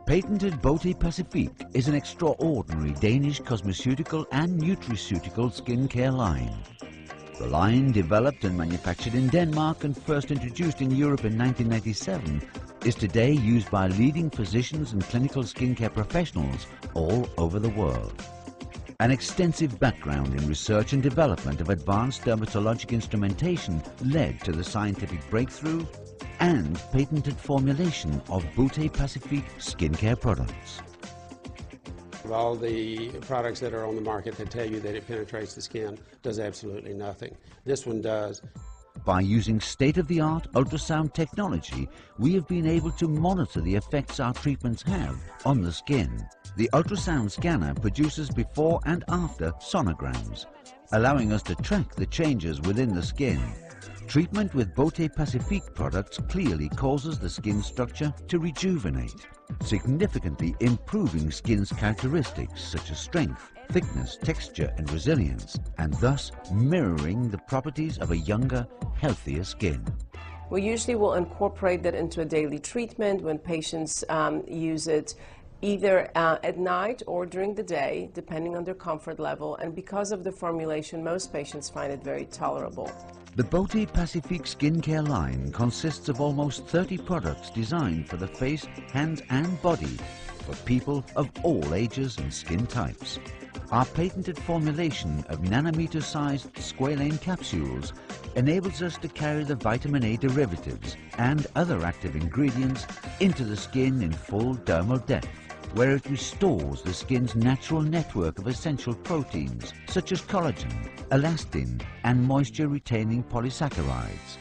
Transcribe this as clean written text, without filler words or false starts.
Patented Beauté Pacifique is an extraordinary Danish cosmeceutical and nutraceutical skincare line. The line, developed and manufactured in Denmark and first introduced in Europe in 1997, is today used by leading physicians and clinical skincare professionals all over the world. An extensive background in research and development of advanced dermatologic instrumentation led to the scientific breakthrough and patented formulation of Beauté Pacifique skincare products. All the products that are on the market that tell you that it penetrates the skin does absolutely nothing. This one does. By using state-of-the-art ultrasound technology, we have been able to monitor the effects our treatments have on the skin. The ultrasound scanner produces before and after sonograms, allowing us to track the changes within the skin. Treatment with Beauté Pacifique products clearly causes the skin structure to rejuvenate, significantly improving skin's characteristics such as strength, thickness, texture and resilience, and thus mirroring the properties of a younger, healthier skin. We usually will incorporate that into a daily treatment when patients use it either at night or during the day, depending on their comfort level, and because of the formulation, most patients find it very tolerable. The Beauté Pacifique skincare line consists of almost 30 products designed for the face, hands and body for people of all ages and skin types. Our patented formulation of nanometer-sized squalane capsules enables us to carry the vitamin A derivatives and other active ingredients into the skin in full dermal depth, where it restores the skin's natural network of essential proteins such as collagen, elastin and moisture-retaining polysaccharides.